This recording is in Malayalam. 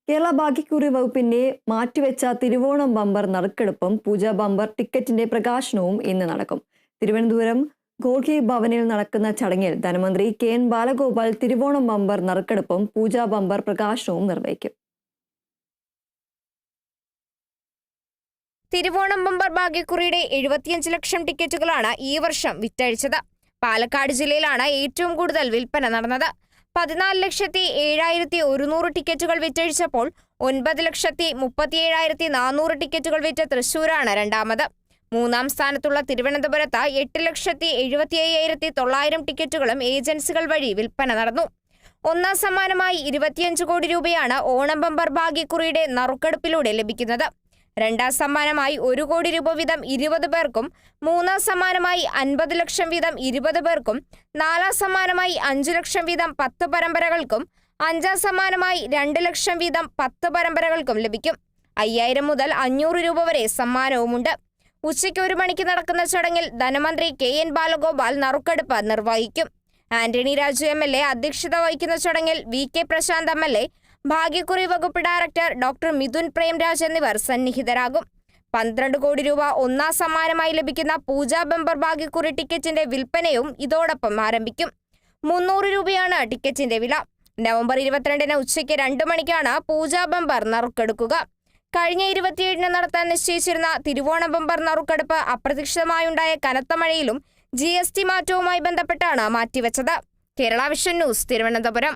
കേരള ഭാഗ്യക്കുറി വകുപ്പിന്റെ മാറ്റിവെച്ച തിരുവോണം ബമ്പർ നറുക്കെടുപ്പും പൂജാ ബമ്പർ ടിക്കറ്റിന്റെ പ്രകാശനവും ഇന്ന് നടക്കും. തിരുവനന്തപുരം ഗോർഖി ഭവനിൽ നടക്കുന്ന ചടങ്ങിൽ ധനമന്ത്രി കെ.എൻ. ബാലഗോപാൽ തിരുവോണം ബമ്പർ നറുക്കെടുപ്പും പൂജാ ബമ്പർ പ്രകാശനവും നിർവഹിക്കും. തിരുവോണം ബമ്പർ ഭാഗ്യക്കുറിയുടെ 75 ലക്ഷം ടിക്കറ്റുകളാണ് ഈ വർഷം വിറ്റഴിച്ചത്. പാലക്കാട് ജില്ലയിലാണ് ഏറ്റവും കൂടുതൽ വിൽപ്പന നടന്നത്. 14,07,100 ടിക്കറ്റുകൾ വിറ്റഴിച്ചപ്പോൾ 9,37,400 ടിക്കറ്റുകൾ വിറ്റ തൃശൂരാണ് രണ്ടാമത്. മൂന്നാം സ്ഥാനത്തുള്ള തിരുവനന്തപുരത്ത് 8,75,900 ടിക്കറ്റുകളും ഏജൻസികൾ വഴി വിൽപ്പന നടന്നു. ഒന്നാം സമ്മാനമായി 25 കോടി രൂപയാണ് ഓണം ബമ്പർ ഭാഗ്യക്കുറിയുടെ നറുക്കെടുപ്പിലൂടെ ലഭിക്കുന്നത്. രണ്ടാം സമ്മാനമായി 1 കോടി രൂപ വീതം 20 പേർക്കും, മൂന്നാം സമ്മാനമായി 50 ലക്ഷം വീതം 20 പേർക്കും, നാലാം സമ്മാനമായി 5 ലക്ഷം വീതം 10 പരമ്പരകൾക്കും, അഞ്ചാം സമ്മാനമായി 2 ലക്ഷം വീതം 10 പരമ്പരകൾക്കും ലഭിക്കും. 5,000 മുതൽ 500 രൂപ വരെ സമ്മാനവുമുണ്ട്. ഉച്ചയ്ക്ക് 1 മണിക്ക് നടക്കുന്ന ചടങ്ങിൽ ധനമന്ത്രി കെ.എൻ. ബാലഗോപാൽ നറുക്കെടുപ്പ് നിർവഹിക്കും. ആന്റണി രാജു എം.എൽ.എ. അധ്യക്ഷത വഹിക്കുന്ന ചടങ്ങിൽ വി.കെ. പ്രശാന്ത് എം.എൽ.എ., ഭാഗ്യക്കുറി വകുപ്പ് ഡയറക്ടർ ഡോക്ടർ മിഥുൻ പ്രേംരാജ് എന്നിവർ സന്നിഹിതരാകും. 12 കോടി രൂപ ഒന്നാം സമ്മാനമായി ലഭിക്കുന്ന പൂജാ ബമ്പർ ഭാഗ്യക്കുറി ടിക്കറ്റിന്റെ വിൽപ്പനയും ഇതോടൊപ്പം ആരംഭിക്കും. 300 രൂപയാണ് ടിക്കറ്റിന്റെ വില. നവംബർ 22-ന് ഉച്ചയ്ക്ക് 2 മണിക്കാണ് പൂജാ ബമ്പർ നറുക്കെടുക്കുക. കഴിഞ്ഞ 27-ന് നടത്താൻ നിശ്ചയിച്ചിരുന്ന തിരുവോണ ബമ്പർ നറുക്കെടുപ്പ് അപ്രതീക്ഷിതമായുണ്ടായ കനത്ത മഴയിലും GST മാറ്റവുമായി ബന്ധപ്പെട്ടാണ് മാറ്റിവെച്ചത്. Kerala Vision News, Thiruvananthapuram.